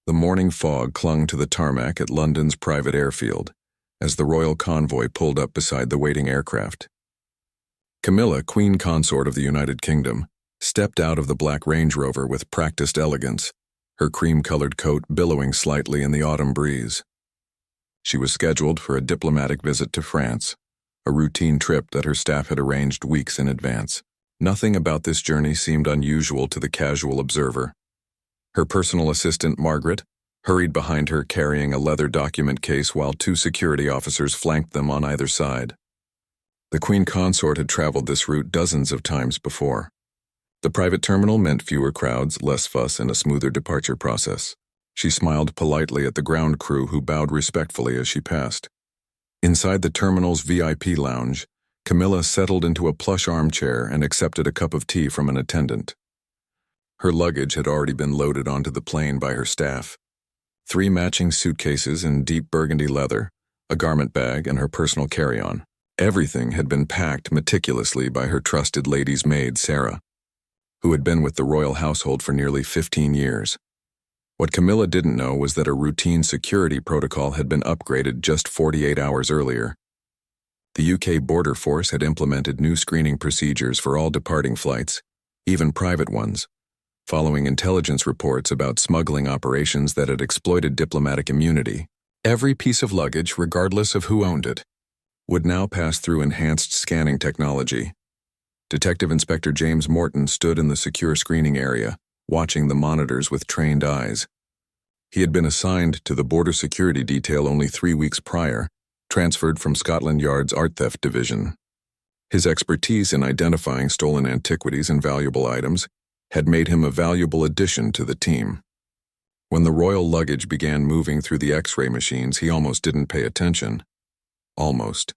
The morning fog clung to the tarmac at London's private airfield as the royal convoy pulled up beside the waiting aircraft. Camilla, Queen Consort of the United Kingdom, stepped out of the black Range Rover with practiced elegance, her cream-colored coat billowing slightly in the autumn breeze. She was scheduled for a diplomatic visit to France, a routine trip that her staff had arranged weeks in advance. Nothing about this journey seemed unusual to the casual observer. Her personal assistant, Margaret, hurried behind her carrying a leather document case while two security officers flanked them on either side. The Queen Consort had traveled this route dozens of times before. The private terminal meant fewer crowds, less fuss, and a smoother departure process. She smiled politely at the ground crew who bowed respectfully as she passed. Inside the terminal's VIP lounge, Camilla settled into a plush armchair and accepted a cup of tea from an attendant. Her luggage had already been loaded onto the plane by her staff. 3 matching suitcases in deep burgundy leather, a garment bag, and her personal carry-on. Everything had been packed meticulously by her trusted lady's maid, Sarah, who had been with the royal household for nearly 15 years. What Camilla didn't know was that a routine security protocol had been upgraded just 48 hours earlier. The UK Border Force had implemented new screening procedures for all departing flights, even private ones, following intelligence reports about smuggling operations that had exploited diplomatic immunity. Every piece of luggage, regardless of who owned it, would now pass through enhanced scanning technology. Detective Inspector James Morton stood in the secure screening area, watching the monitors with trained eyes. He had been assigned to the Border Security Detail only 3 weeks prior, transferred from Scotland Yard's Art Theft Division. His expertise in identifying stolen antiquities and valuable items had made him a valuable addition to the team. When the royal luggage began moving through the X-ray machines, he almost didn't pay attention. Almost.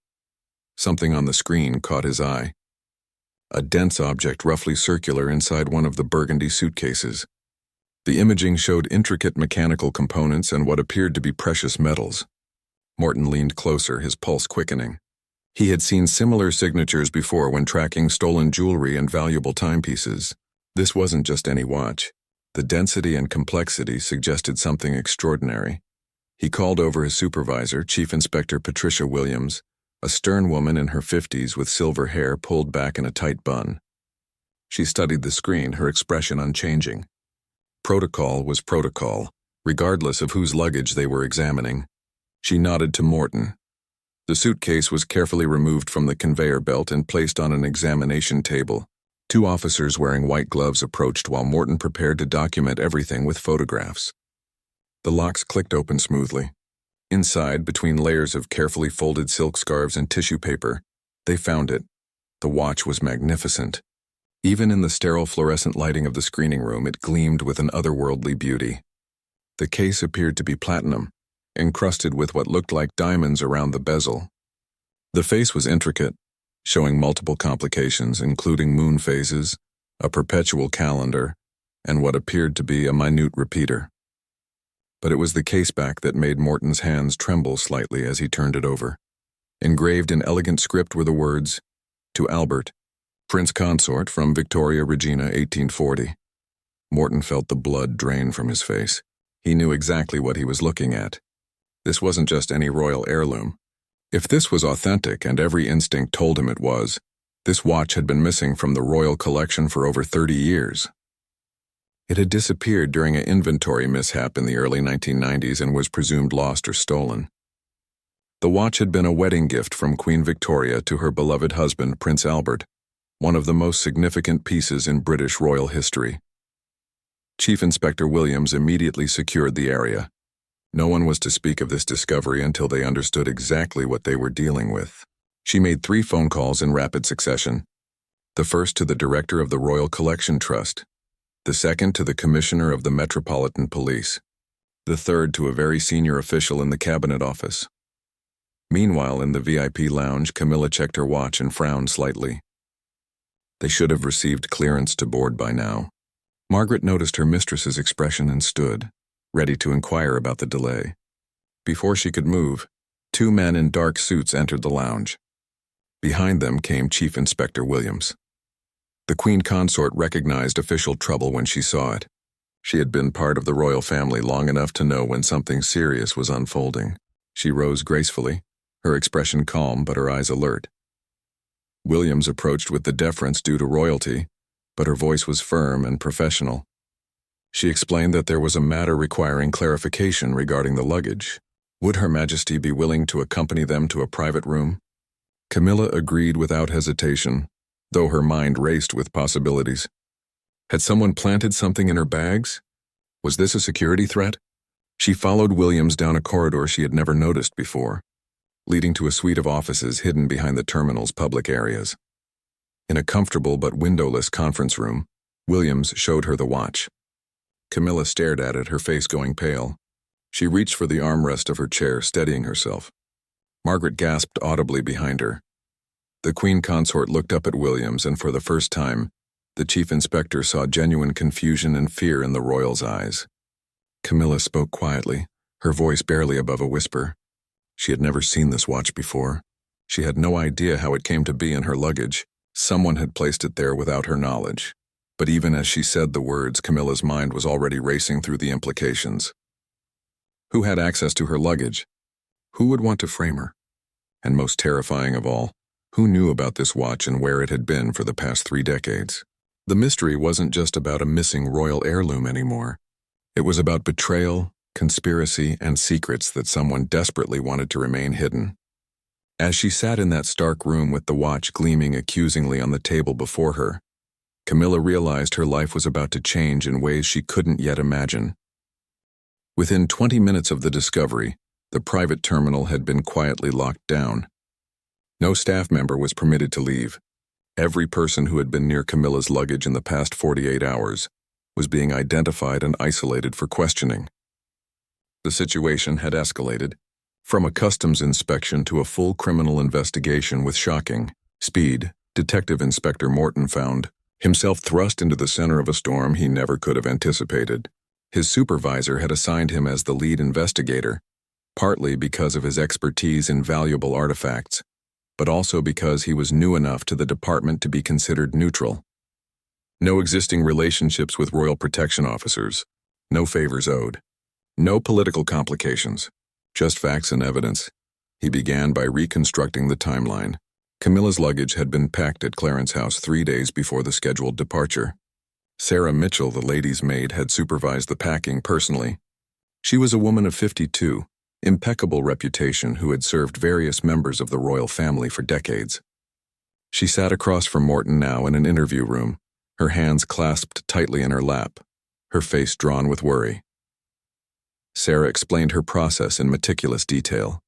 Something on the screen caught his eye. A dense object roughly circular inside one of the burgundy suitcases. The imaging showed intricate mechanical components and what appeared to be precious metals. Morton leaned closer, his pulse quickening. He had seen similar signatures before when tracking stolen jewelry and valuable timepieces. This wasn't just any watch. The density and complexity suggested something extraordinary. He called over his supervisor, Chief Inspector Patricia Williams, a stern woman in her 50s with silver hair pulled back in a tight bun. She studied the screen, her expression unchanging. Protocol was protocol, regardless of whose luggage they were examining. She nodded to Morton. The suitcase was carefully removed from the conveyor belt and placed on an examination table. 2 officers wearing white gloves approached while Morton prepared to document everything with photographs. The locks clicked open smoothly. Inside, between layers of carefully folded silk scarves and tissue paper, they found it. The watch was magnificent. Even in the sterile fluorescent lighting of the screening room, it gleamed with an otherworldly beauty. The case appeared to be platinum, encrusted with what looked like diamonds around the bezel. The face was intricate, showing multiple complications, including moon phases, a perpetual calendar, and what appeared to be a minute repeater. But it was the caseback that made Morton's hands tremble slightly as he turned it over. Engraved in elegant script were the words, "To Albert, Prince Consort from Victoria Regina 1840. Morton felt the blood drain from his face. He knew exactly what he was looking at. This wasn't just any royal heirloom. If this was authentic, and every instinct told him it was, this watch had been missing from the royal collection for over 30 years. It had disappeared during an inventory mishap in the early 1990s and was presumed lost or stolen. The watch had been a wedding gift from Queen Victoria to her beloved husband, Prince Albert, one of the most significant pieces in British royal history. Chief Inspector Williams immediately secured the area. No one was to speak of this discovery until they understood exactly what they were dealing with. She made 3 phone calls in rapid succession. The first to the director of the Royal Collection Trust, the second to the commissioner of the Metropolitan Police, the third to a very senior official in the Cabinet Office. Meanwhile, in the VIP lounge, Camilla checked her watch and frowned slightly. They should have received clearance to board by now. Margaret noticed her mistress's expression and stood, ready to inquire about the delay. Before she could move, 2 men in dark suits entered the lounge. Behind them came Chief Inspector Williams. The Queen Consort recognized official trouble when she saw it. She had been part of the royal family long enough to know when something serious was unfolding. She rose gracefully, her expression calm but her eyes alert. Williams approached with the deference due to royalty, but her voice was firm and professional. She explained that there was a matter requiring clarification regarding the luggage. Would Her Majesty be willing to accompany them to a private room? Camilla agreed without hesitation, though her mind raced with possibilities. Had someone planted something in her bags? Was this a security threat? She followed Williams down a corridor she had never noticed before, leading to a suite of offices hidden behind the terminal's public areas. In a comfortable but windowless conference room, Williams showed her the watch. Camilla stared at it, her face going pale. She reached for the armrest of her chair, steadying herself. Margaret gasped audibly behind her. The Queen Consort looked up at Williams, and for the first time, the Chief Inspector saw genuine confusion and fear in the royal's eyes. Camilla spoke quietly, her voice barely above a whisper. She had never seen this watch before. She had no idea how it came to be in her luggage. Someone had placed it there without her knowledge. But even as she said the words, Camilla's mind was already racing through the implications. Who had access to her luggage? Who would want to frame her? And most terrifying of all, who knew about this watch and where it had been for the past 3 decades? The mystery wasn't just about a missing royal heirloom anymore. It was about betrayal, conspiracy, and secrets that someone desperately wanted to remain hidden. As she sat in that stark room with the watch gleaming accusingly on the table before her, Camilla realized her life was about to change in ways she couldn't yet imagine. Within 20 minutes of the discovery, the private terminal had been quietly locked down. No staff member was permitted to leave. Every person who had been near Camilla's luggage in the past 48 hours was being identified and isolated for questioning. The situation had escalated, from a customs inspection to a full criminal investigation with shocking speed. Detective Inspector Morton found himself thrust into the center of a storm he never could have anticipated. His supervisor had assigned him as the lead investigator, partly because of his expertise in valuable artifacts, but also because he was new enough to the department to be considered neutral. No existing relationships with royal protection officers, no favors owed, no political complications, just facts and evidence. He began by reconstructing the timeline. Camilla's luggage had been packed at Clarence's house 3 days before the scheduled departure. Sarah Mitchell, the lady's maid, had supervised the packing personally. She was a woman of 52, impeccable reputation, who had served various members of the royal family for decades. She sat across from Morton now in an interview room, her hands clasped tightly in her lap, her face drawn with worry. Sarah explained her process in meticulous detail.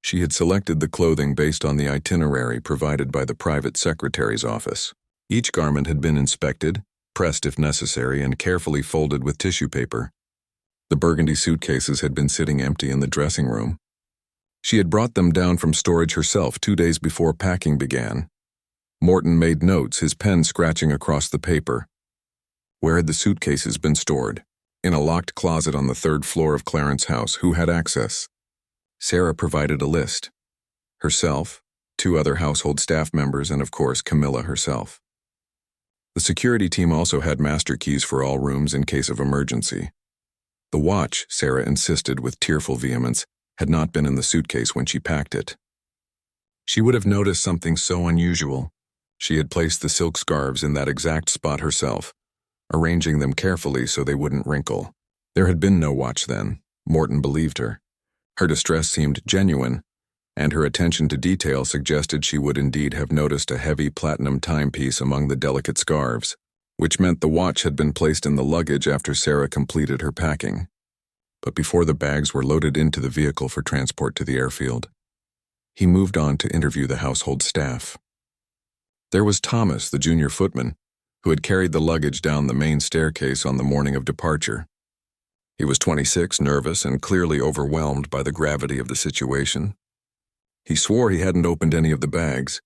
She had selected the clothing based on the itinerary provided by the private secretary's office. Each garment had been inspected, pressed if necessary, and carefully folded with tissue paper. The burgundy suitcases had been sitting empty in the dressing room. She had brought them down from storage herself 2 days before packing began. Morton made notes, his pen scratching across the paper. Where had the suitcases been stored? In a locked closet on the 3rd floor of Clarence's house. Who had access? Sarah provided a list. Herself, 2 other household staff members, and of course Camilla herself. The security team also had master keys for all rooms in case of emergency. The watch, Sarah insisted with tearful vehemence, had not been in the suitcase when she packed it. She would have noticed something so unusual. She had placed the silk scarves in that exact spot herself, arranging them carefully so they wouldn't wrinkle. There had been no watch then. Morton believed her. Her distress seemed genuine, and her attention to detail suggested she would indeed have noticed a heavy platinum timepiece among the delicate scarves, which meant the watch had been placed in the luggage after Sarah completed her packing, but before the bags were loaded into the vehicle for transport to the airfield. He moved on to interview the household staff. There was Thomas, the junior footman, who had carried the luggage down the main staircase on the morning of departure. He was 26, nervous, and clearly overwhelmed by the gravity of the situation. He swore he hadn't opened any of the bags.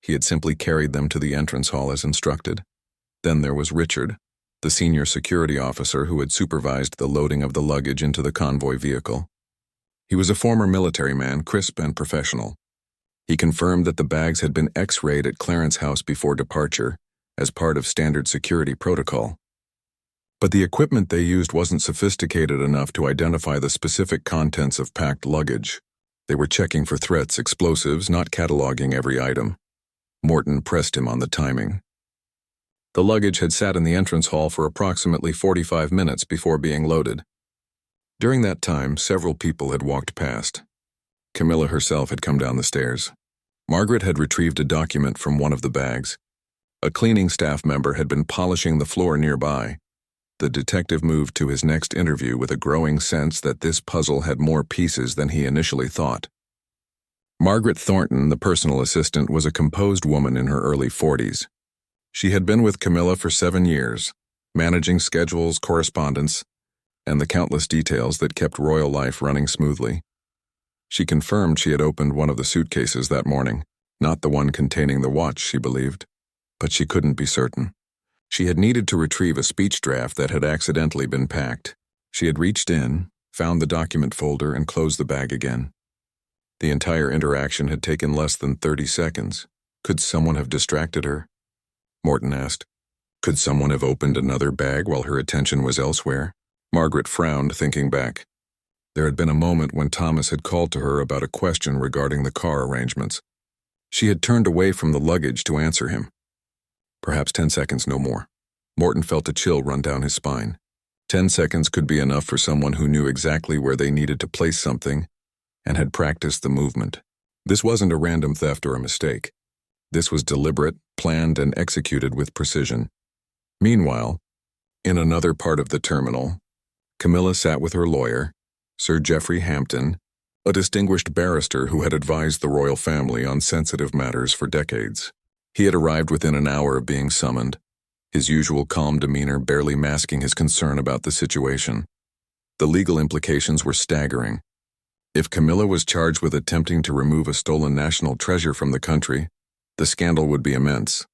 He had simply carried them to the entrance hall as instructed. Then there was Richard, the senior security officer who had supervised the loading of the luggage into the convoy vehicle. He was a former military man, crisp and professional. He confirmed that the bags had been X-rayed at Clarence's house before departure, as part of standard security protocol. But the equipment they used wasn't sophisticated enough to identify the specific contents of packed luggage. They were checking for threats, explosives, not cataloging every item. Morton pressed him on the timing. The luggage had sat in the entrance hall for approximately 45 minutes before being loaded. During that time, several people had walked past. Camilla herself had come down the stairs. Margaret had retrieved a document from one of the bags. A cleaning staff member had been polishing the floor nearby. The detective moved to his next interview with a growing sense that this puzzle had more pieces than he initially thought. Margaret Thornton, the personal assistant, was a composed woman in her early 40s. She had been with Camilla for 7 years, managing schedules, correspondence, and the countless details that kept royal life running smoothly. She confirmed she had opened one of the suitcases that morning, not the one containing the watch, she believed, but she couldn't be certain. She had needed to retrieve a speech draft that had accidentally been packed. She had reached in, found the document folder, and closed the bag again. The entire interaction had taken less than 30 seconds. Could someone have distracted her? Morton asked. Could someone have opened another bag while her attention was elsewhere? Margaret frowned, thinking back. There had been a moment when Thomas had called to her about a question regarding the car arrangements. She had turned away from the luggage to answer him. Perhaps 10 seconds, no more. Morton felt a chill run down his spine. 10 seconds could be enough for someone who knew exactly where they needed to place something and had practiced the movement. This wasn't a random theft or a mistake. This was deliberate, planned, and executed with precision. Meanwhile, in another part of the terminal, Camilla sat with her lawyer, Sir Geoffrey Hampton, a distinguished barrister who had advised the royal family on sensitive matters for decades. He had arrived within an hour of being summoned, his usual calm demeanor barely masking his concern about the situation. The legal implications were staggering. If Camilla was charged with attempting to remove a stolen national treasure from the country, the scandal would be immense.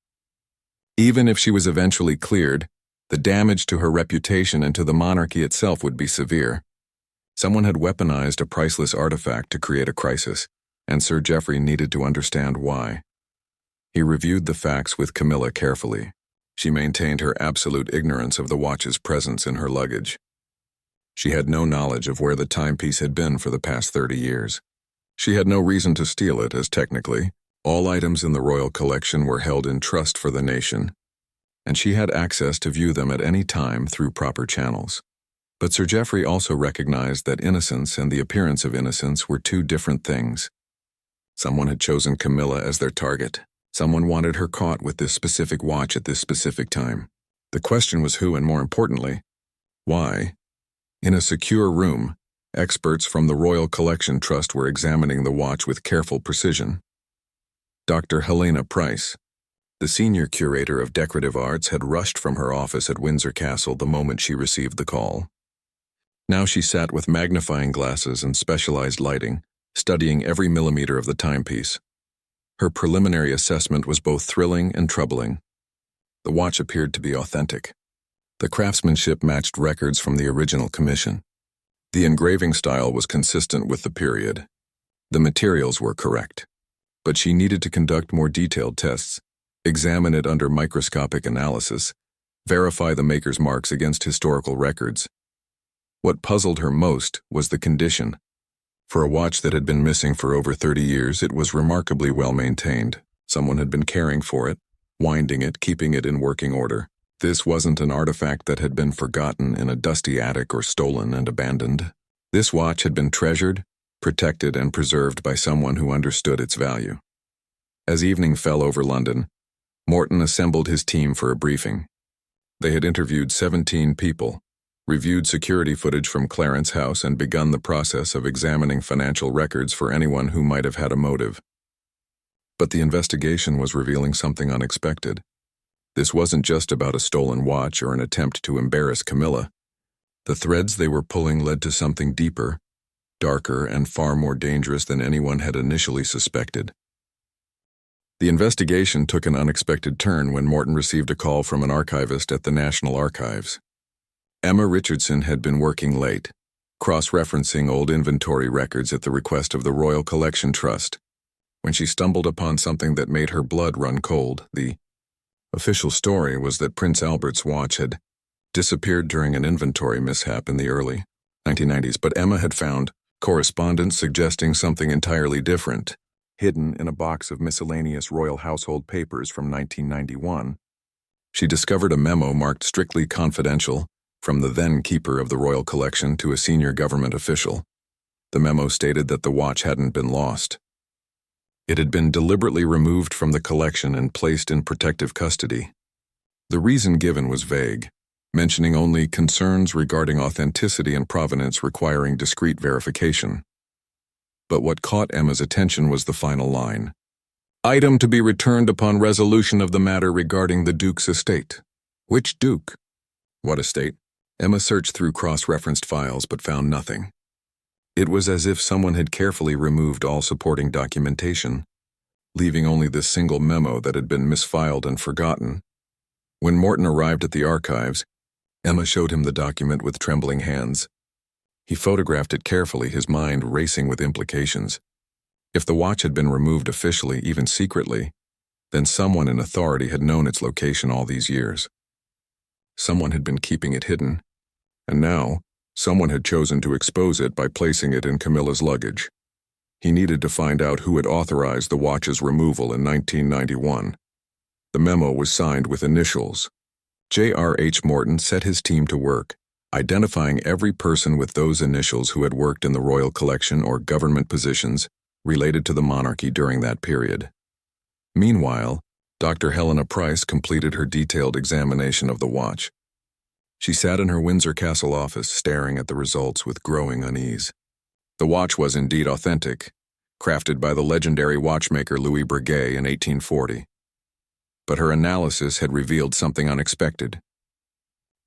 Even if she was eventually cleared, the damage to her reputation and to the monarchy itself would be severe. Someone had weaponized a priceless artifact to create a crisis, and Sir Geoffrey needed to understand why. He reviewed the facts with Camilla carefully. She maintained her absolute ignorance of the watch's presence in her luggage. She had no knowledge of where the timepiece had been for the past 30 years. She had no reason to steal it, as technically, all items in the royal collection were held in trust for the nation, and she had access to view them at any time through proper channels. But Sir Geoffrey also recognized that innocence and the appearance of innocence were two different things. Someone had chosen Camilla as their target. Someone wanted her caught with this specific watch at this specific time. The question was who, and more importantly, why? In a secure room, experts from the Royal Collection Trust were examining the watch with careful precision. Dr. Helena Price, the senior curator of decorative arts, had rushed from her office at Windsor Castle the moment she received the call. Now she sat with magnifying glasses and specialized lighting, studying every millimeter of the timepiece. Her preliminary assessment was both thrilling and troubling. The watch appeared to be authentic. The craftsmanship matched records from the original commission. The engraving style was consistent with the period. The materials were correct. But she needed to conduct more detailed tests, examine it under microscopic analysis, verify the maker's marks against historical records. What puzzled her most was the condition. For a watch that had been missing for over 30 years, it was remarkably well maintained. Someone had been caring for it, winding it, keeping it in working order. This wasn't an artifact that had been forgotten in a dusty attic or stolen and abandoned. This watch had been treasured, protected, and preserved by someone who understood its value. As evening fell over London, Morton assembled his team for a briefing. They had interviewed 17 people, reviewed security footage from Clarence House, and begun the process of examining financial records for anyone who might have had a motive. But the investigation was revealing something unexpected. This wasn't just about a stolen watch or an attempt to embarrass Camilla. The threads they were pulling led to something deeper, darker, and far more dangerous than anyone had initially suspected. The investigation took an unexpected turn when Morton received a call from an archivist at the National Archives. Emma Richardson had been working late, cross-referencing old inventory records at the request of the Royal Collection Trust, when she stumbled upon something that made her blood run cold. The official story was that Prince Albert's watch had disappeared during an inventory mishap in the early 1990s, but Emma had found correspondence suggesting something entirely different. Hidden in a box of miscellaneous royal household papers from 1991, she discovered a memo marked strictly confidential from the then keeper of the royal collection to a senior government official. The memo stated that the watch hadn't been lost. It had been deliberately removed from the collection and placed in protective custody. The reason given was vague, mentioning only concerns regarding authenticity and provenance requiring discreet verification. But what caught Emma's attention was the final line. Item to be returned upon resolution of the matter regarding the Duke's estate. Which Duke? What estate? Emma searched through cross-referenced files but found nothing. It was as if someone had carefully removed all supporting documentation, leaving only this single memo that had been misfiled and forgotten. When Morton arrived at the archives, Emma showed him the document with trembling hands. He photographed it carefully, his mind racing with implications. If the watch had been removed officially, even secretly, then someone in authority had known its location all these years. Someone had been keeping it hidden, and now someone had chosen to expose it by placing it in Camilla's luggage. He needed to find out who had authorized the watch's removal in 1991. The memo was signed with initials. J.R.H. Morton set his team to work, identifying every person with those initials who had worked in the royal collection or government positions related to the monarchy during that period. Meanwhile, Dr. Helena Price completed her detailed examination of the watch. She sat in her Windsor Castle office, staring at the results with growing unease. The watch was indeed authentic, crafted by the legendary watchmaker Louis Breguet in 1840. But her analysis had revealed something unexpected.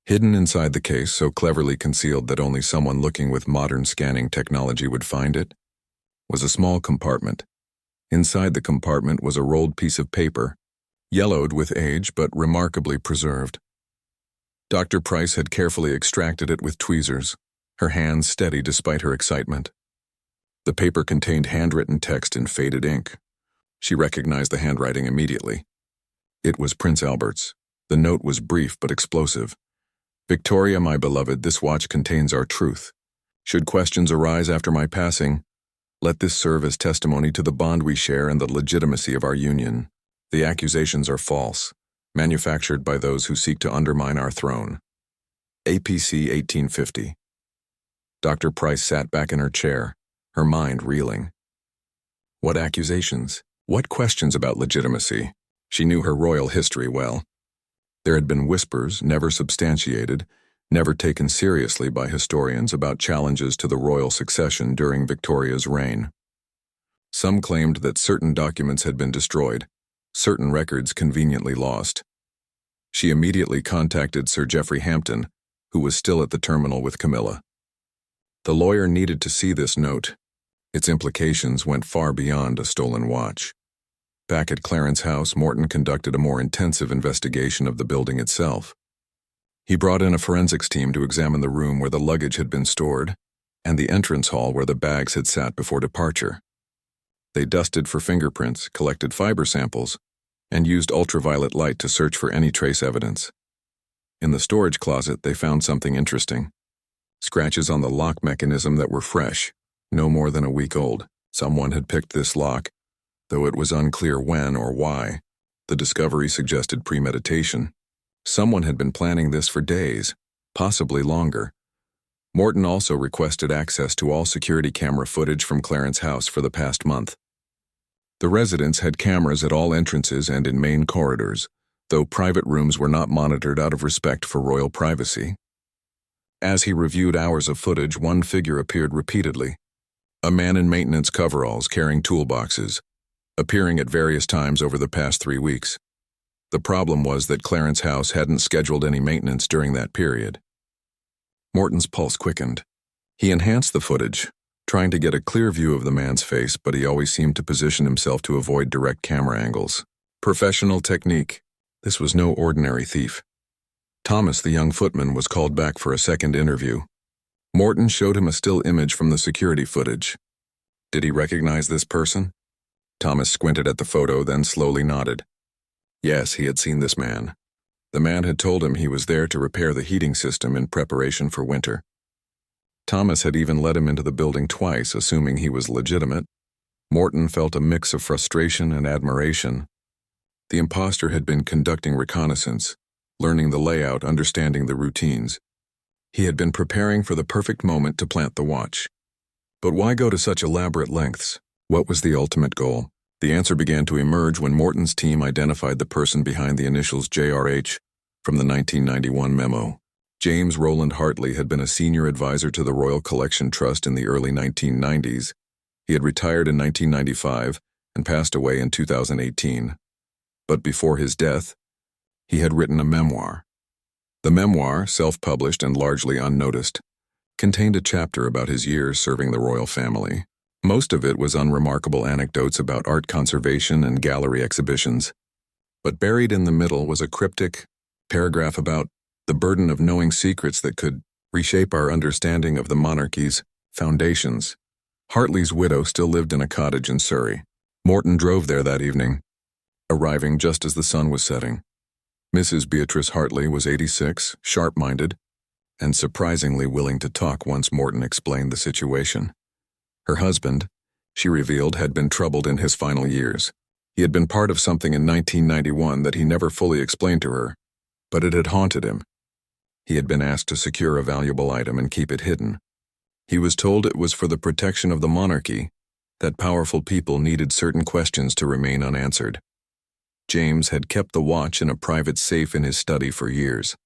Hidden inside the case, so cleverly concealed that only someone looking with modern scanning technology would find it, was a small compartment. Inside the compartment was a rolled piece of paper, yellowed with age but remarkably preserved. Dr. Price had carefully extracted it with tweezers, her hands steady despite her excitement. The paper contained handwritten text in faded ink. She recognized the handwriting immediately. It was Prince Albert's. The note was brief but explosive. Victoria, my beloved, this watch contains our truth. Should questions arise after my passing, let this serve as testimony to the bond we share and the legitimacy of our union. The accusations are false, manufactured by those who seek to undermine our throne. APC 1850. Dr. Price sat back in her chair, her mind reeling. What accusations? What questions about legitimacy? She knew her royal history well. There had been whispers, never substantiated, never taken seriously by historians, about challenges to the royal succession during Victoria's reign. Some claimed that certain documents had been destroyed, certain records conveniently lost. She immediately contacted Sir Geoffrey Hampton, who was still at the terminal with Camilla. The lawyer needed to see this note. Its implications went far beyond a stolen watch. Back at Clarence House, Morton conducted a more intensive investigation of the building itself. He brought in a forensics team to examine the room where the luggage had been stored and the entrance hall where the bags had sat before departure. They dusted for fingerprints, collected fiber samples, and used ultraviolet light to search for any trace evidence. In the storage closet, they found something interesting. Scratches on the lock mechanism that were fresh, no more than a week old. Someone had picked this lock, though it was unclear when or why. The discovery suggested premeditation. Someone had been planning this for days, possibly longer. Morton also requested access to all security camera footage from Clarence House for the past month. The residence had cameras at all entrances and in main corridors, though private rooms were not monitored out of respect for royal privacy. As he reviewed hours of footage, one figure appeared repeatedly. A man in maintenance coveralls carrying toolboxes, appearing at various times over the past 3 weeks. The problem was that Clarence House hadn't scheduled any maintenance during that period. Morton's pulse quickened. He enhanced the footage, trying to get a clear view of the man's face, but he always seemed to position himself to avoid direct camera angles. Professional technique. This was no ordinary thief. Thomas, the young footman, was called back for a second interview. Morton showed him a still image from the security footage. Did he recognize this person? Thomas squinted at the photo, then slowly nodded. Yes, he had seen this man. The man had told him he was there to repair the heating system in preparation for winter. Thomas had even let him into the building twice, assuming he was legitimate. Morton felt a mix of frustration and admiration. The imposter had been conducting reconnaissance, learning the layout, understanding the routines. He had been preparing for the perfect moment to plant the watch. But why go to such elaborate lengths? What was the ultimate goal? The answer began to emerge when Morton's team identified the person behind the initials JRH from the 1991 memo. James Roland Hartley had been a senior advisor to the Royal Collection Trust in the early 1990s. He had retired in 1995 and passed away in 2018. But before his death, he had written a memoir. The memoir, self-published and largely unnoticed, contained a chapter about his years serving the royal family. Most of it was unremarkable anecdotes about art conservation and gallery exhibitions. But buried in the middle was a cryptic paragraph about the burden of knowing secrets that could reshape our understanding of the monarchy's foundations. Hartley's widow still lived in a cottage in Surrey. Morton drove there that evening, arriving just as the sun was setting. Mrs. Beatrice Hartley was 86, sharp-minded, and surprisingly willing to talk once Morton explained the situation. Her husband, she revealed, had been troubled in his final years. He had been part of something in 1991 that he never fully explained to her, but it had haunted him. He had been asked to secure a valuable item and keep it hidden. He was told it was for the protection of the monarchy, that powerful people needed certain questions to remain unanswered. James had kept the watch in a private safe in his study for years.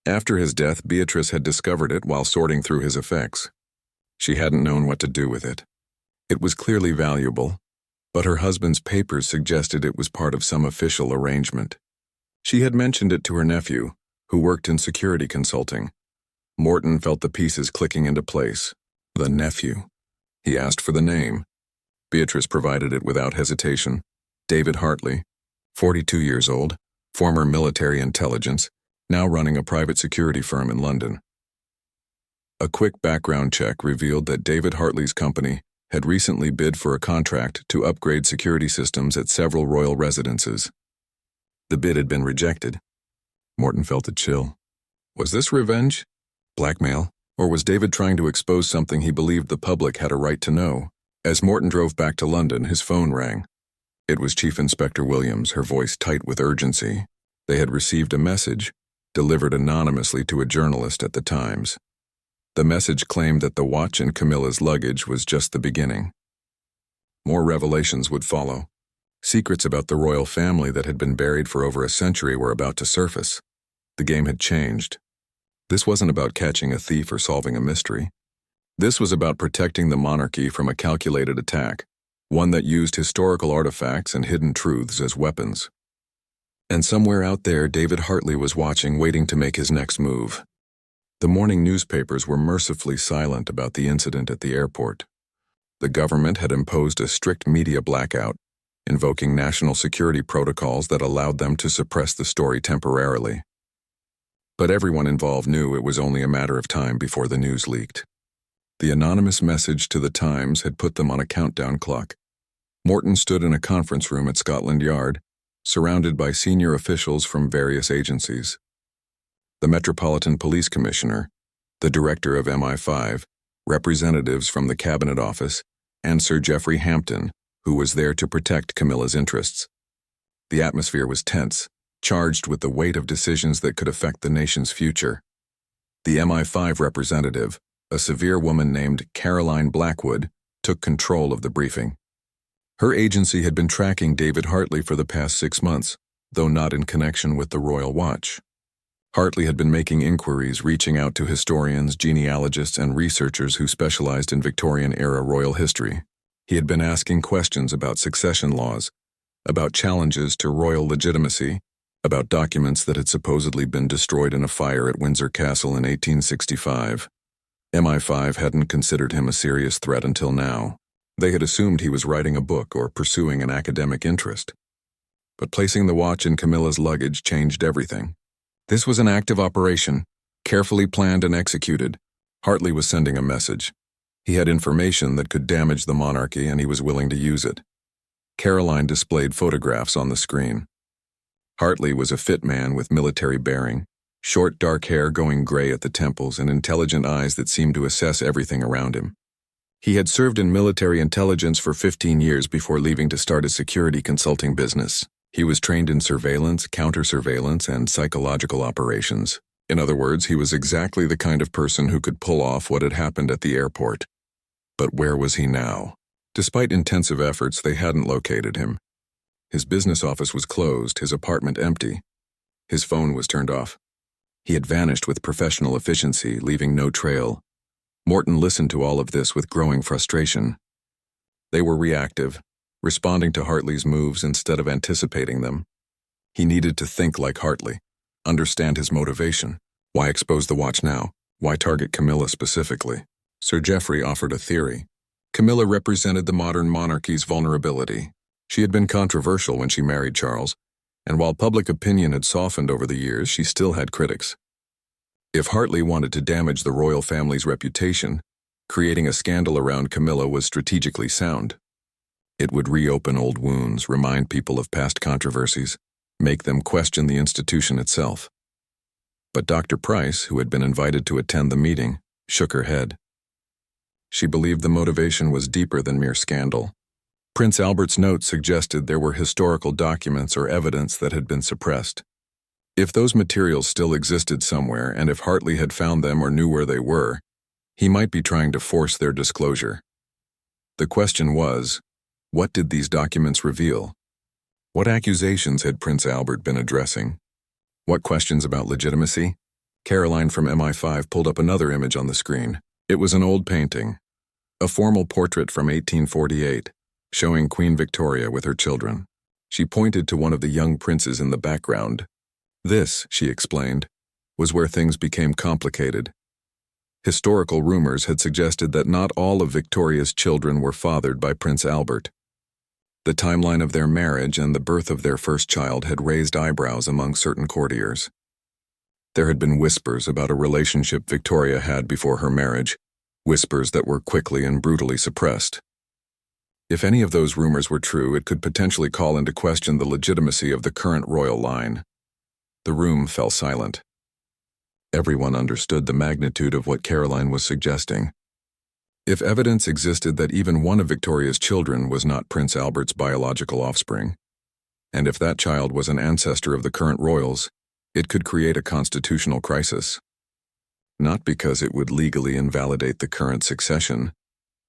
After his death, Beatrice had discovered it while sorting through his effects. She hadn't known what to do with it. It was clearly valuable, but her husband's papers suggested it was part of some official arrangement. She had mentioned it to her nephew, who worked in security consulting. Morton felt the pieces clicking into place. The nephew. He asked for the name. Beatrice provided it without hesitation. David Hartley, 42 years old, former military intelligence, now running a private security firm in London. A quick background check revealed that David Hartley's company had recently bid for a contract to upgrade security systems at several royal residences. The bid had been rejected. Morton felt a chill. Was this revenge? Blackmail? Or was David trying to expose something he believed the public had a right to know? As Morton drove back to London, his phone rang. It was Chief Inspector Williams, her voice tight with urgency. They had received a message, delivered anonymously to a journalist at the Times. The message claimed that the watch in Camilla's luggage was just the beginning. More revelations would follow. Secrets about the royal family that had been buried for over a century were about to surface. The game had changed. This wasn't about catching a thief or solving a mystery. This was about protecting the monarchy from a calculated attack, one that used historical artifacts and hidden truths as weapons. And somewhere out there, David Hartley was watching, waiting to make his next move. The morning newspapers were mercifully silent about the incident at the airport. The government had imposed a strict media blackout, invoking national security protocols that allowed them to suppress the story temporarily. But everyone involved knew it was only a matter of time before the news leaked. The anonymous message to the Times had put them on a countdown clock. Morton stood in a conference room at Scotland Yard, surrounded by senior officials from various agencies. The Metropolitan Police Commissioner, the director of MI5, representatives from the Cabinet Office, and Sir Geoffrey Hampton, who was there to protect Camilla's interests. The atmosphere was tense, charged with the weight of decisions that could affect the nation's future. The MI5 representative, a severe woman named Caroline Blackwood, took control of the briefing. Her agency had been tracking David Hartley for the past 6 months, though not in connection with the Royal Watch. Hartley had been making inquiries, reaching out to historians, genealogists, and researchers who specialized in Victorian-era royal history. He had been asking questions about succession laws, about challenges to royal legitimacy, about documents that had supposedly been destroyed in a fire at Windsor Castle in 1865. MI5 hadn't considered him a serious threat until now. They had assumed he was writing a book or pursuing an academic interest. But placing the watch in Camilla's luggage changed everything. This was an active operation, carefully planned and executed. Hartley was sending a message. He had information that could damage the monarchy, and he was willing to use it. Caroline displayed photographs on the screen. Hartley was a fit man with military bearing, short dark hair going gray at the temples and intelligent eyes that seemed to assess everything around him. He had served in military intelligence for 15 years before leaving to start a security consulting business. He was trained in surveillance, counter-surveillance, and psychological operations. In other words, he was exactly the kind of person who could pull off what had happened at the airport. But where was he now? Despite intensive efforts, they hadn't located him. His business office was closed, his apartment empty. His phone was turned off. He had vanished with professional efficiency, leaving no trail. Morton listened to all of this with growing frustration. They were reactive, responding to Hartley's moves instead of anticipating them. He needed to think like Hartley, understand his motivation. Why expose the watch now? Why target Camilla specifically? Sir Geoffrey offered a theory. Camilla represented the modern monarchy's vulnerability. She had been controversial when she married Charles, and while public opinion had softened over the years, she still had critics. If Hartley wanted to damage the royal family's reputation, creating a scandal around Camilla was strategically sound. It would reopen old wounds, remind people of past controversies, make them question the institution itself. But Dr. Price, who had been invited to attend the meeting, shook her head. She believed the motivation was deeper than mere scandal. Prince Albert's notes suggested there were historical documents or evidence that had been suppressed. If those materials still existed somewhere, and if Hartley had found them or knew where they were, he might be trying to force their disclosure. The question was, what did these documents reveal? What accusations had Prince Albert been addressing? What questions about legitimacy? Caroline from MI5 pulled up another image on the screen. It was an old painting, a formal portrait from 1848, showing Queen Victoria with her children. She pointed to one of the young princes in the background. This, she explained, was where things became complicated. Historical rumors had suggested that not all of Victoria's children were fathered by Prince Albert. The timeline of their marriage and the birth of their first child had raised eyebrows among certain courtiers. There had been whispers about a relationship Victoria had before her marriage, whispers that were quickly and brutally suppressed. If any of those rumors were true, it could potentially call into question the legitimacy of the current royal line. The room fell silent. Everyone understood the magnitude of what Caroline was suggesting. If evidence existed that even one of Victoria's children was not Prince Albert's biological offspring, and if that child was an ancestor of the current royals, it could create a constitutional crisis. Not because it would legally invalidate the current succession,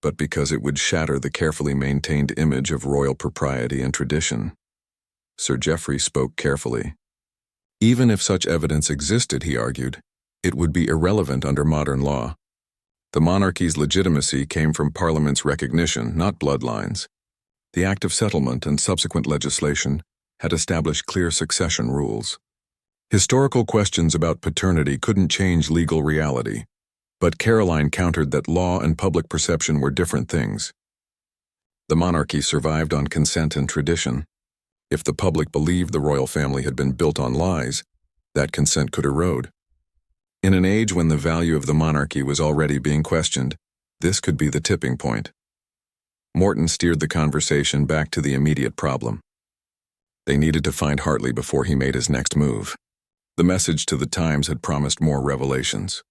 but because it would shatter the carefully maintained image of royal propriety and tradition. Sir Geoffrey spoke carefully. Even if such evidence existed, he argued, it would be irrelevant under modern law. The monarchy's legitimacy came from Parliament's recognition, not bloodlines. The Act of Settlement and subsequent legislation had established clear succession rules. Historical questions about paternity couldn't change legal reality, but Caroline countered that law and public perception were different things. The monarchy survived on consent and tradition. If the public believed the royal family had been built on lies, that consent could erode. In an age when the value of the monarchy was already being questioned, this could be the tipping point. Morton steered the conversation back to the immediate problem. They needed to find Hartley before he made his next move. The message to the Times had promised more revelations.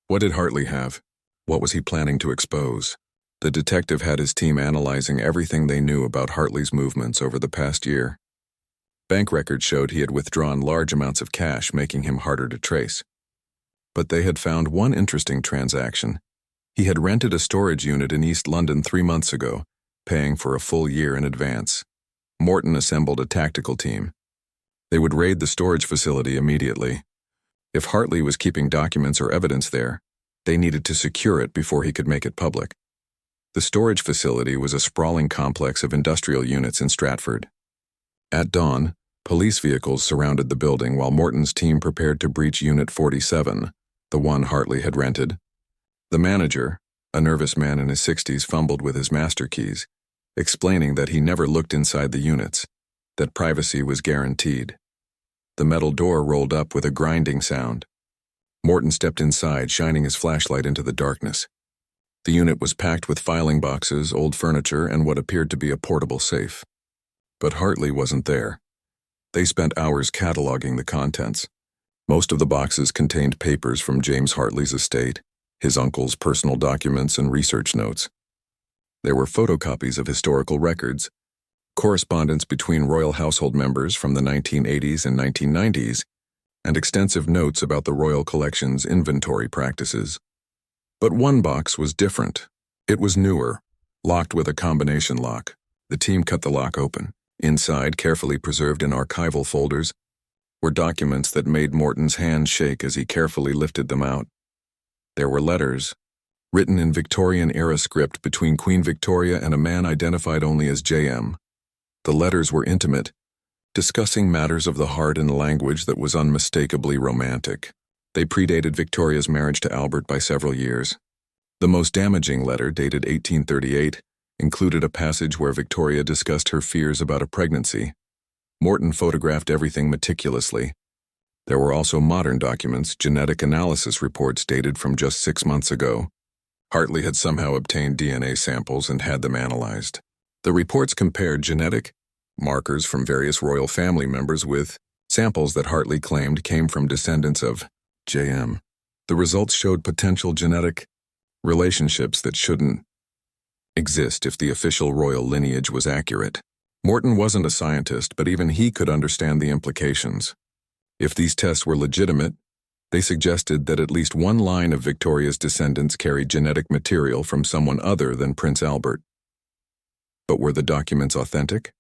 What did Hartley have? What was he planning to expose? The detective had his team analyzing everything they knew about Hartley's movements over the past year. Bank records showed he had withdrawn large amounts of cash, making him harder to trace. But they had found one interesting transaction. He had rented a storage unit in East London 3 months ago, paying for a full year in advance. Morton assembled a tactical team. They would raid the storage facility immediately. If Hartley was keeping documents or evidence there, they needed to secure it before he could make it public. The storage facility was a sprawling complex of industrial units in Stratford. At dawn, police vehicles surrounded the building while Morton's team prepared to breach Unit 47, the one Hartley had rented. The manager, a nervous man in his 60s, fumbled with his master keys, explaining that he never looked inside the units, that privacy was guaranteed. The metal door rolled up with a grinding sound. Morton stepped inside, shining his flashlight into the darkness. The unit was packed with filing boxes, old furniture, and what appeared to be a portable safe. But Hartley wasn't there. They spent hours cataloging the contents. Most of the boxes contained papers from James Hartley's estate, his uncle's personal documents and research notes. There were photocopies of historical records, correspondence between royal household members from the 1980s and 1990s, and extensive notes about the royal collection's inventory practices. But one box was different. It was newer, locked with a combination lock. The team cut the lock open. Inside, carefully preserved in archival folders, were documents that made Morton's hand shake as he carefully lifted them out. There were letters, written in Victorian-era script between Queen Victoria and a man identified only as J.M. The letters were intimate, discussing matters of the heart in language that was unmistakably romantic. They predated Victoria's marriage to Albert by several years. The most damaging letter, dated 1838, included a passage where Victoria discussed her fears about a pregnancy. Morton photographed everything meticulously. There were also modern documents, genetic analysis reports dated from just 6 months ago. Hartley had somehow obtained DNA samples and had them analyzed. The reports compared genetic markers from various royal family members with samples that Hartley claimed came from descendants of J.M. The results showed potential genetic relationships that shouldn't exist if the official royal lineage was accurate. Morton wasn't a scientist, but even he could understand the implications. If these tests were legitimate, they suggested that at least one line of Victoria's descendants carried genetic material from someone other than Prince Albert. But were the documents authentic?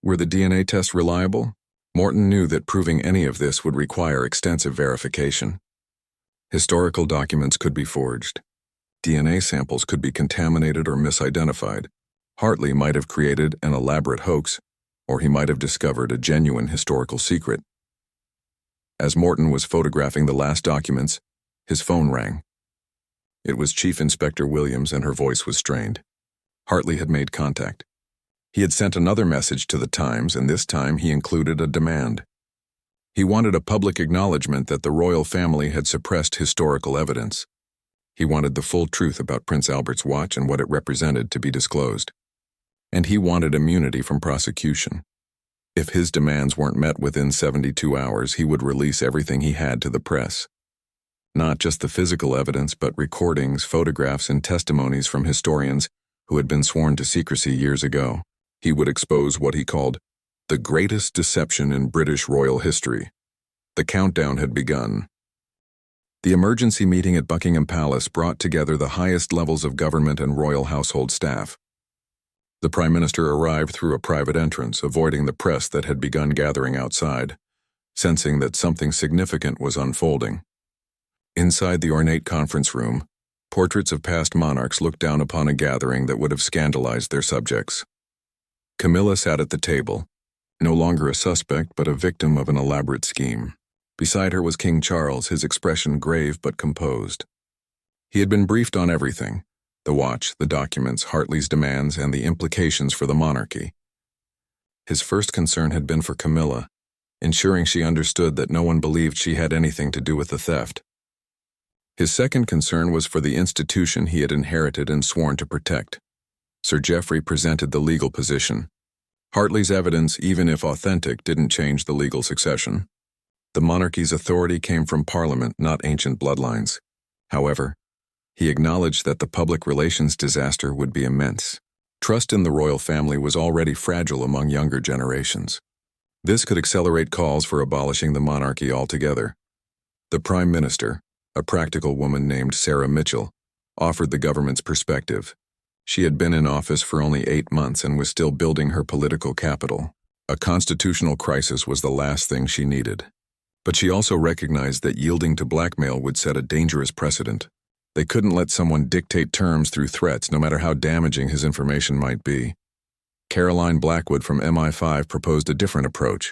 Were the DNA tests reliable? Morton knew that proving any of this would require extensive verification. Historical documents could be forged. DNA samples could be contaminated or misidentified. Hartley might have created an elaborate hoax, or he might have discovered a genuine historical secret. As Morton was photographing the last documents, his phone rang. It was Chief Inspector Williams, and her voice was strained. Hartley had made contact. He had sent another message to the Times, and this time he included a demand. He wanted a public acknowledgement that the royal family had suppressed historical evidence. He wanted the full truth about Prince Albert's watch and what it represented to be disclosed. And he wanted immunity from prosecution. If his demands weren't met within 72 hours, he would release everything he had to the press. Not just the physical evidence, but recordings, photographs, and testimonies from historians who had been sworn to secrecy years ago. He would expose what he called the greatest deception in British royal history. The countdown had begun. The emergency meeting at Buckingham Palace brought together the highest levels of government and royal household staff. The Prime Minister arrived through a private entrance, avoiding the press that had begun gathering outside, sensing that something significant was unfolding. Inside the ornate conference room, portraits of past monarchs looked down upon a gathering that would have scandalized their subjects. Camilla sat at the table, no longer a suspect but a victim of an elaborate scheme. Beside her was King Charles, his expression grave but composed. He had been briefed on everything: the watch, the documents, Hartley's demands, and the implications for the monarchy. His first concern had been for Camilla, ensuring she understood that no one believed she had anything to do with the theft. His second concern was for the institution he had inherited and sworn to protect. Sir Geoffrey presented the legal position. Hartley's evidence, even if authentic, didn't change the legal succession. The monarchy's authority came from Parliament, not ancient bloodlines. However, he acknowledged that the public relations disaster would be immense. Trust in the royal family was already fragile among younger generations. This could accelerate calls for abolishing the monarchy altogether. The Prime Minister, a practical woman named Sarah Mitchell, offered the government's perspective. She had been in office for only 8 months and was still building her political capital. A constitutional crisis was the last thing she needed. But she also recognized that yielding to blackmail would set a dangerous precedent. They couldn't let someone dictate terms through threats, no matter how damaging his information might be. Caroline Blackwood from MI5 proposed a different approach.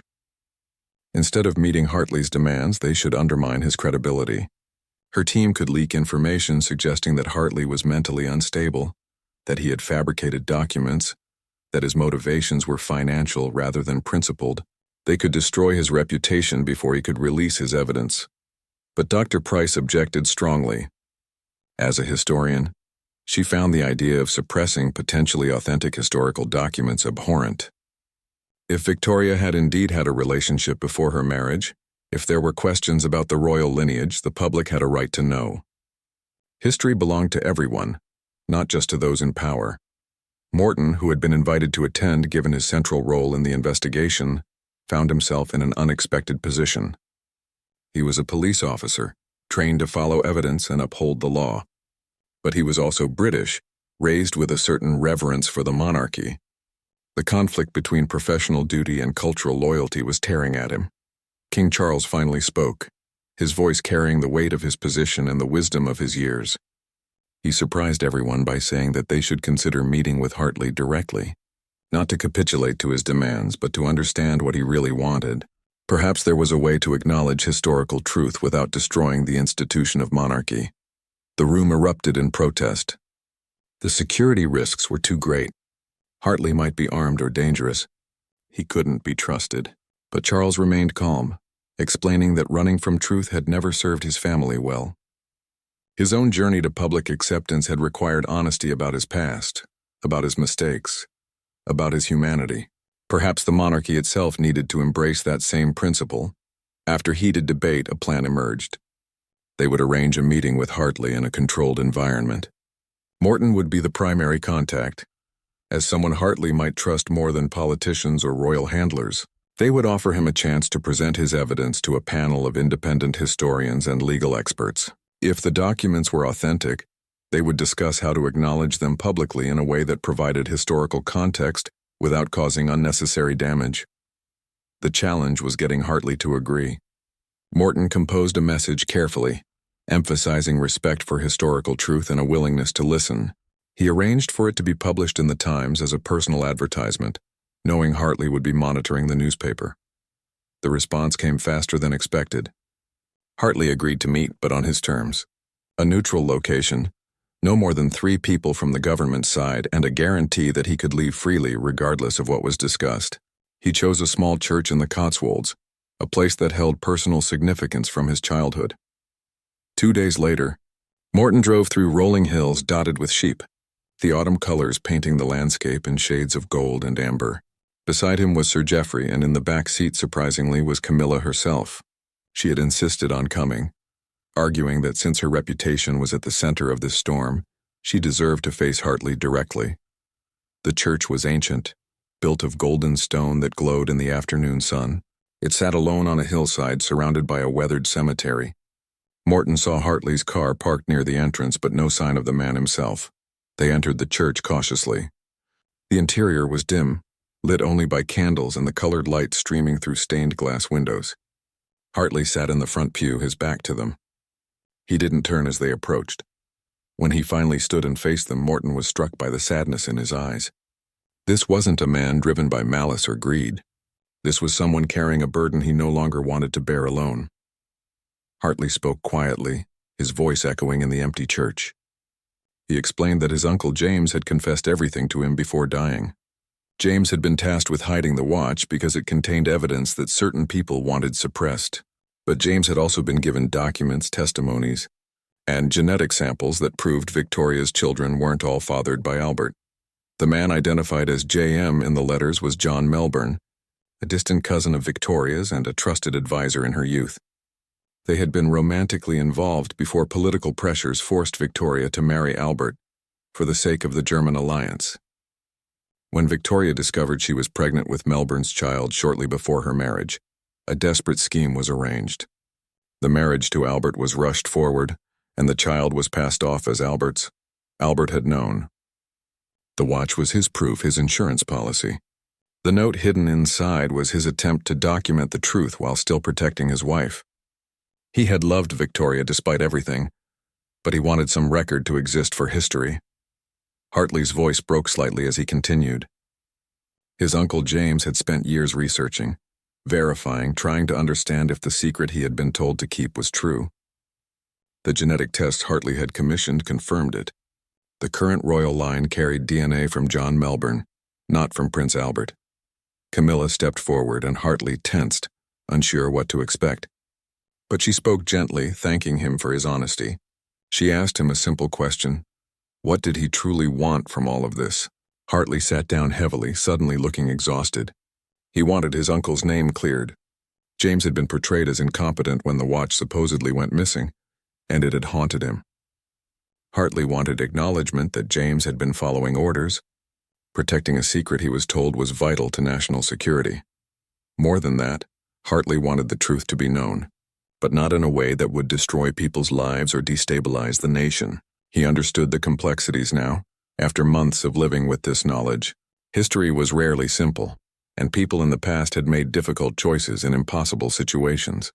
Instead of meeting Hartley's demands, they should undermine his credibility. Her team could leak information suggesting that Hartley was mentally unstable, that he had fabricated documents, that his motivations were financial rather than principled. They could destroy his reputation before he could release his evidence. But Dr. Price objected strongly. As a historian, she found the idea of suppressing potentially authentic historical documents abhorrent. If Victoria had indeed had a relationship before her marriage, if there were questions about the royal lineage, the public had a right to know. History belonged to everyone, not just to those in power. Morton, who had been invited to attend given his central role in the investigation, found himself in an unexpected position. He was a police officer, trained to follow evidence and uphold the law. But he was also British, raised with a certain reverence for the monarchy. The conflict between professional duty and cultural loyalty was tearing at him. King Charles finally spoke, his voice carrying the weight of his position and the wisdom of his years. He surprised everyone by saying that they should consider meeting with Hartley directly, not to capitulate to his demands, but to understand what he really wanted. Perhaps there was a way to acknowledge historical truth without destroying the institution of monarchy. The room erupted in protest. The security risks were too great. Hartley might be armed or dangerous. He couldn't be trusted. But Charles remained calm, explaining that running from truth had never served his family well. His own journey to public acceptance had required honesty about his past, about his mistakes, about his humanity. Perhaps the monarchy itself needed to embrace that same principle. After heated debate, a plan emerged. They would arrange a meeting with Hartley in a controlled environment. Morton would be the primary contact, as someone Hartley might trust more than politicians or royal handlers. They would offer him a chance to present his evidence to a panel of independent historians and legal experts. If the documents were authentic, they would discuss how to acknowledge them publicly in a way that provided historical context without causing unnecessary damage. The challenge was getting Hartley to agree. Morton composed a message carefully, emphasizing respect for historical truth and a willingness to listen. He arranged for it to be published in the Times as a personal advertisement, knowing Hartley would be monitoring the newspaper. The response came faster than expected. Hartley agreed to meet, but on his terms. A neutral location, no more than 3 people from the government side, and a guarantee that he could leave freely regardless of what was discussed. He chose a small church in the Cotswolds, a place that held personal significance from his childhood. 2 days later, Morton drove through rolling hills dotted with sheep, the autumn colors painting the landscape in shades of gold and amber. Beside him was Sir Geoffrey, and in the back seat, surprisingly, was Camilla herself. She had insisted on coming, arguing that since her reputation was at the center of this storm, she deserved to face Hartley directly. The church was ancient, built of golden stone that glowed in the afternoon sun. It sat alone on a hillside surrounded by a weathered cemetery. Morton saw Hartley's car parked near the entrance, but no sign of the man himself. They entered the church cautiously. The interior was dim, lit only by candles and the colored light streaming through stained glass windows. Hartley sat in the front pew, his back to them. He didn't turn as they approached. When he finally stood and faced them, Morton was struck by the sadness in his eyes. This wasn't a man driven by malice or greed. This was someone carrying a burden he no longer wanted to bear alone. Hartley spoke quietly, his voice echoing in the empty church. He explained that his uncle James had confessed everything to him before dying. James had been tasked with hiding the watch because it contained evidence that certain people wanted suppressed. But James had also been given documents, testimonies, and genetic samples that proved Victoria's children weren't all fathered by Albert. The man identified as J.M. in the letters was John Melbourne, a distant cousin of Victoria's and a trusted advisor in her youth. They had been romantically involved before political pressures forced Victoria to marry Albert for the sake of the German alliance. When Victoria discovered she was pregnant with Melbourne's child shortly before her marriage, a desperate scheme was arranged. The marriage to Albert was rushed forward, and the child was passed off as Albert's. Albert had known. The watch was his proof, his insurance policy. The note hidden inside was his attempt to document the truth while still protecting his wife. He had loved Victoria despite everything, but he wanted some record to exist for history. Hartley's voice broke slightly as he continued. His uncle James had spent years researching, verifying, trying to understand if the secret he had been told to keep was true. The genetic tests Hartley had commissioned confirmed it. The current royal line carried DNA from John Melbourne, not from Prince Albert. Camilla stepped forward and Hartley tensed, unsure what to expect. But she spoke gently, thanking him for his honesty. She asked him a simple question. What did he truly want from all of this? Hartley sat down heavily, suddenly looking exhausted. He wanted his uncle's name cleared. James had been portrayed as incompetent when the watch supposedly went missing, and it had haunted him. Hartley wanted acknowledgement that James had been following orders. Protecting a secret he was told was vital to national security. More than that, Hartley wanted the truth to be known, but not in a way that would destroy people's lives or destabilize the nation. He understood the complexities now, after months of living with this knowledge. History was rarely simple, and people in the past had made difficult choices in impossible situations.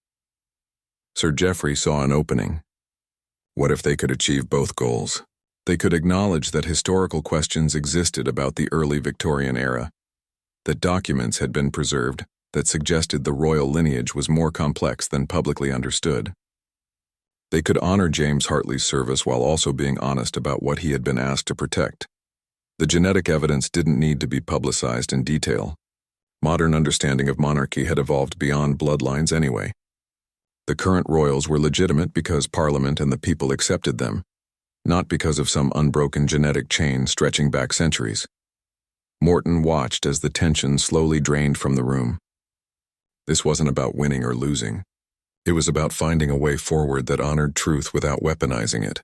Sir Geoffrey saw an opening. What if they could achieve both goals? They could acknowledge that historical questions existed about the early Victorian era, that documents had been preserved that suggested the royal lineage was more complex than publicly understood. They could honor James Hartley's service while also being honest about what he had been asked to protect. The genetic evidence didn't need to be publicized in detail. Modern understanding of monarchy had evolved beyond bloodlines anyway. The current royals were legitimate because Parliament and the people accepted them, not because of some unbroken genetic chain stretching back centuries. Morton watched as the tension slowly drained from the room. This wasn't about winning or losing. It was about finding a way forward that honored truth without weaponizing it.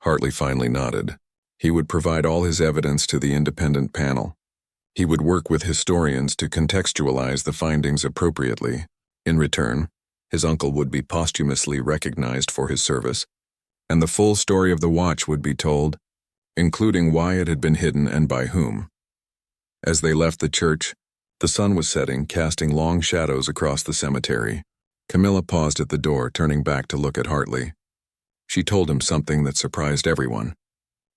Hartley finally nodded. He would provide all his evidence to the independent panel. He would work with historians to contextualize the findings appropriately. In return, his uncle would be posthumously recognized for his service, and the full story of the watch would be told, including why it had been hidden and by whom. As they left the church, the sun was setting, casting long shadows across the cemetery. Camilla paused at the door, turning back to look at Hartley. She told him something that surprised everyone.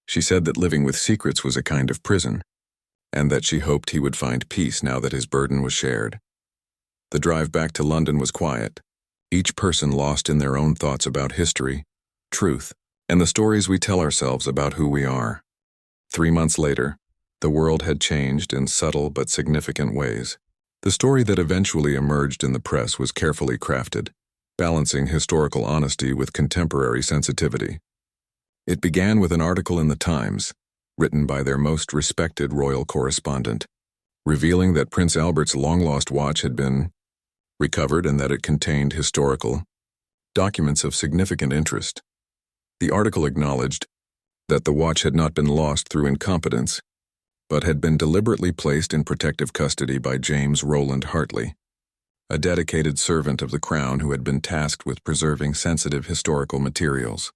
She said that living with secrets was a kind of prison, and that she hoped he would find peace now that his burden was shared. The drive back to London was quiet, each person lost in their own thoughts about history, truth, and the stories we tell ourselves about who we are. 3 months later, the world had changed in subtle but significant ways. The story that eventually emerged in the press was carefully crafted, balancing historical honesty with contemporary sensitivity. It began with an article in the Times, written by their most respected royal correspondent, revealing that Prince Albert's long-lost watch had been recovered and that it contained historical documents of significant interest. The article acknowledged that the watch had not been lost through incompetence, but had been deliberately placed in protective custody by James Rowland Hartley, a dedicated servant of the Crown who had been tasked with preserving sensitive historical materials.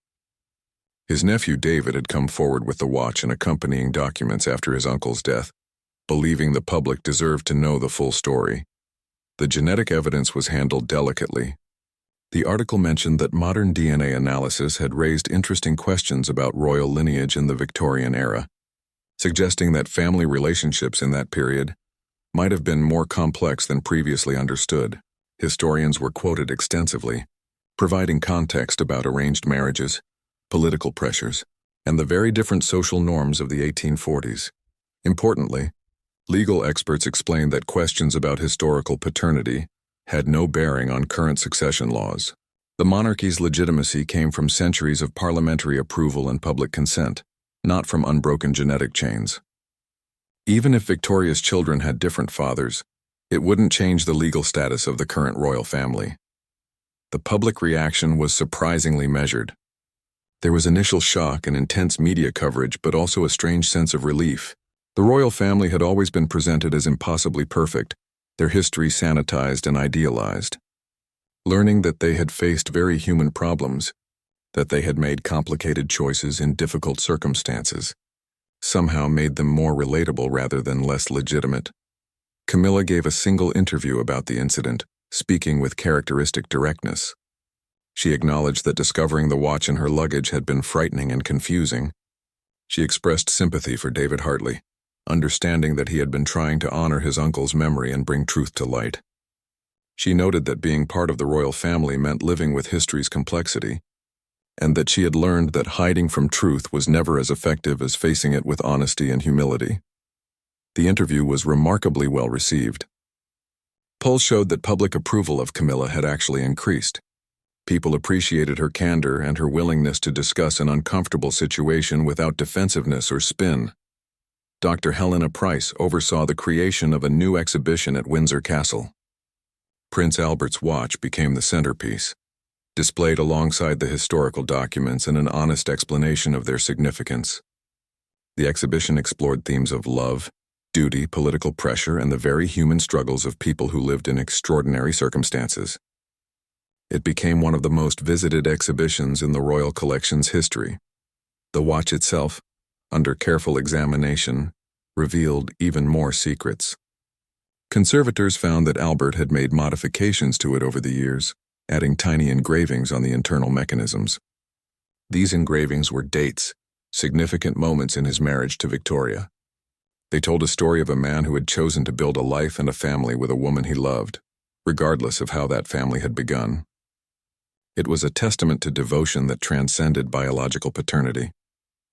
His nephew David had come forward with the watch and accompanying documents after his uncle's death, believing the public deserved to know the full story. The genetic evidence was handled delicately. The article mentioned that modern DNA analysis had raised interesting questions about royal lineage in the Victorian era, suggesting that family relationships in that period might have been more complex than previously understood. Historians were quoted extensively, providing context about arranged marriages, political pressures, and the very different social norms of the 1840s. Importantly, legal experts explained that questions about historical paternity had no bearing on current succession laws. The monarchy's legitimacy came from centuries of parliamentary approval and public consent, not from unbroken genetic chains. Even if Victoria's children had different fathers, it wouldn't change the legal status of the current royal family. The public reaction was surprisingly measured. There was initial shock and intense media coverage, but also a strange sense of relief. The royal family had always been presented as impossibly perfect, their history sanitized and idealized. Learning that they had faced very human problems, that they had made complicated choices in difficult circumstances, somehow made them more relatable rather than less legitimate. Camilla gave a single interview about the incident, speaking with characteristic directness. She acknowledged that discovering the watch in her luggage had been frightening and confusing. She expressed sympathy for David Hartley, understanding that he had been trying to honor his uncle's memory and bring truth to light. She noted that being part of the royal family meant living with history's complexity, and that she had learned that hiding from truth was never as effective as facing it with honesty and humility. The interview was remarkably well received. Polls showed that public approval of Camilla had actually increased. People appreciated her candor and her willingness to discuss an uncomfortable situation without defensiveness or spin. Dr. Helena Price oversaw the creation of a new exhibition at Windsor Castle. Prince Albert's watch became the centerpiece, displayed alongside the historical documents and an honest explanation of their significance. The exhibition explored themes of love, duty, political pressure, and the very human struggles of people who lived in extraordinary circumstances. It became one of the most visited exhibitions in the Royal Collection's history. The watch itself, under careful examination, revealed even more secrets. Conservators found that Albert had made modifications to it over the years, adding tiny engravings on the internal mechanisms. These engravings were dates, significant moments in his marriage to Victoria. They told a story of a man who had chosen to build a life and a family with a woman he loved, regardless of how that family had begun. It was a testament to devotion that transcended biological paternity.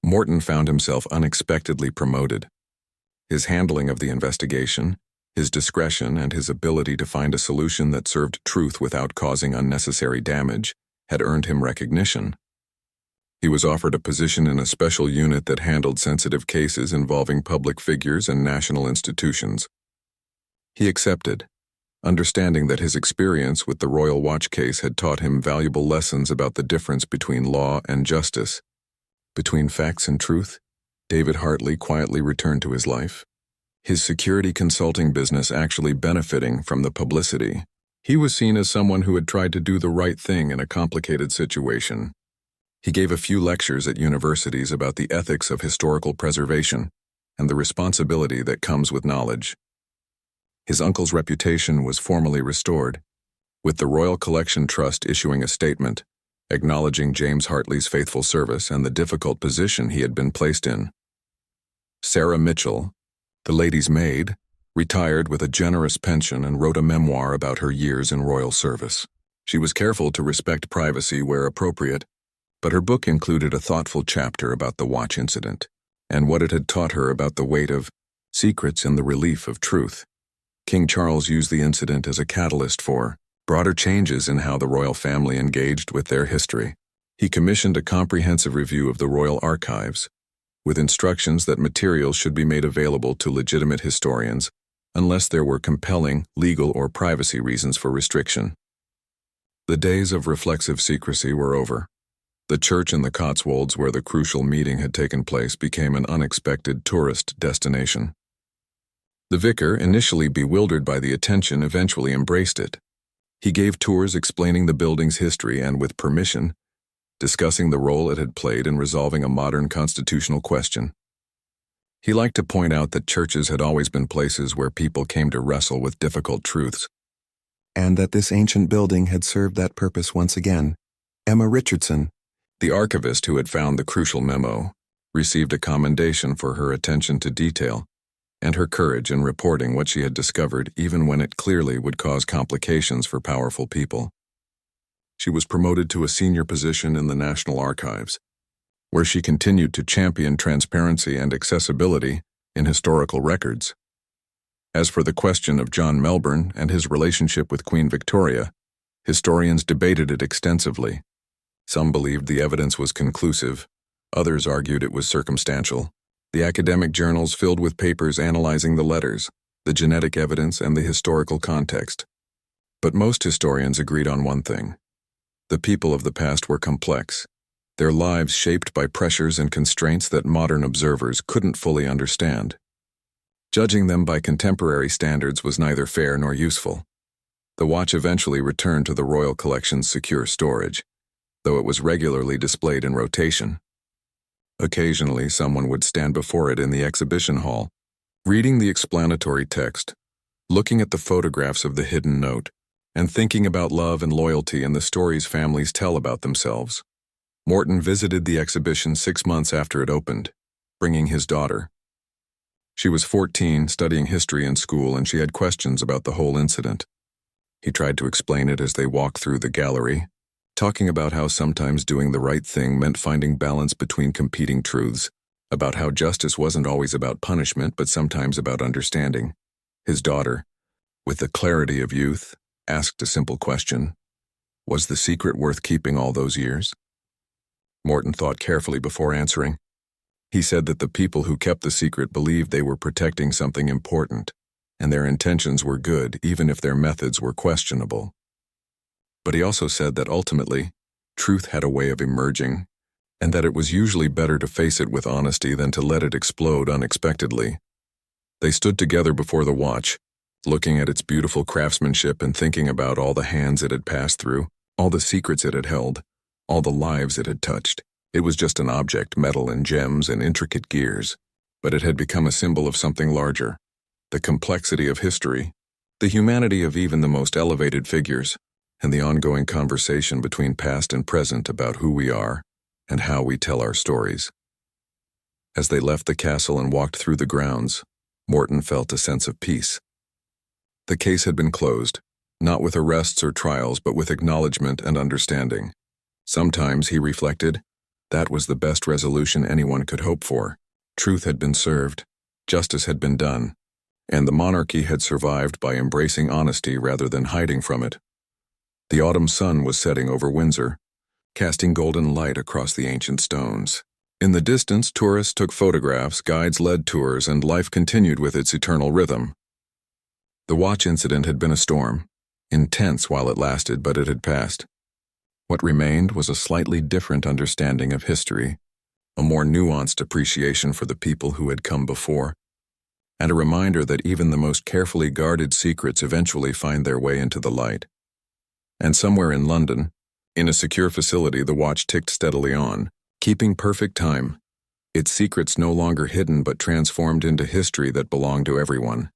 Morton found himself unexpectedly promoted. His handling of the investigation, his discretion, and his ability to find a solution that served truth without causing unnecessary damage had earned him recognition. He was offered a position in a special unit that handled sensitive cases involving public figures and national institutions. He accepted, understanding that his experience with the Royal Watch case had taught him valuable lessons about the difference between law and justice. Between facts and truth, David Hartley quietly returned to his life, his security consulting business actually benefiting from the publicity. He was seen as someone who had tried to do the right thing in a complicated situation. He gave a few lectures at universities about the ethics of historical preservation and the responsibility that comes with knowledge. His uncle's reputation was formally restored, with the Royal Collection Trust issuing a statement acknowledging James Hartley's faithful service and the difficult position he had been placed in. Sarah Mitchell, the lady's maid, retired with a generous pension and wrote a memoir about her years in royal service. She was careful to respect privacy where appropriate, but her book included a thoughtful chapter about the watch incident and what it had taught her about the weight of secrets and the relief of truth. King Charles used the incident as a catalyst for broader changes in how the royal family engaged with their history. He commissioned a comprehensive review of the royal archives, with instructions that materials should be made available to legitimate historians unless there were compelling legal or privacy reasons for restriction. The days of reflexive secrecy were over. The church in the Cotswolds where the crucial meeting had taken place became an unexpected tourist destination. The vicar, initially bewildered by the attention, eventually embraced it. He gave tours explaining the building's history and, with permission, discussing the role it had played in resolving a modern constitutional question. He liked to point out that churches had always been places where people came to wrestle with difficult truths, and that this ancient building had served that purpose once again. Emma Richardson, the archivist who had found the crucial memo, received a commendation for her attention to detail and her courage in reporting what she had discovered even when it clearly would cause complications for powerful people. She was promoted to a senior position in the National Archives, where she continued to champion transparency and accessibility in historical records. As for the question of John Melbourne and his relationship with Queen Victoria, historians debated it extensively. Some believed the evidence was conclusive, others argued it was circumstantial. The academic journals filled with papers analyzing the letters, the genetic evidence, and the historical context. But most historians agreed on one thing. The people of the past were complex, their lives shaped by pressures and constraints that modern observers couldn't fully understand. Judging them by contemporary standards was neither fair nor useful. The watch eventually returned to the Royal Collection's secure storage, though it was regularly displayed in rotation. Occasionally, someone would stand before it in the exhibition hall, reading the explanatory text, looking at the photographs of the hidden note, and thinking about love and loyalty and the stories families tell about themselves. Morton visited the exhibition 6 months after it opened, bringing his daughter. She was 14, studying history in school, and she had questions about the whole incident. He tried to explain it as they walked through the gallery, talking about how sometimes doing the right thing meant finding balance between competing truths, about how justice wasn't always about punishment but sometimes about understanding. His daughter, with the clarity of youth, asked a simple question. Was the secret worth keeping all those years? Morton thought carefully before answering. He said that the people who kept the secret believed they were protecting something important, and their intentions were good even if their methods were questionable. But he also said that ultimately, truth had a way of emerging, and that it was usually better to face it with honesty than to let it explode unexpectedly. They stood together before the watch, looking at its beautiful craftsmanship and thinking about all the hands it had passed through, all the secrets it had held, all the lives it had touched. It was just an object, metal and gems and intricate gears, but it had become a symbol of something larger, the complexity of history, the humanity of even the most elevated figures, and the ongoing conversation between past and present about who we are and how we tell our stories. As they left the castle and walked through the grounds, Morton felt a sense of peace. The case had been closed, not with arrests or trials, but with acknowledgement and understanding. Sometimes, he reflected, that was the best resolution anyone could hope for. Truth had been served, justice had been done, and the monarchy had survived by embracing honesty rather than hiding from it. The autumn sun was setting over Windsor, casting golden light across the ancient stones. In the distance, tourists took photographs, guides led tours, and life continued with its eternal rhythm. The watch incident had been a storm, intense while it lasted, but it had passed. What remained was a slightly different understanding of history, a more nuanced appreciation for the people who had come before, and a reminder that even the most carefully guarded secrets eventually find their way into the light. And somewhere in London, in a secure facility, the watch ticked steadily on, keeping perfect time, its secrets no longer hidden but transformed into history that belonged to everyone.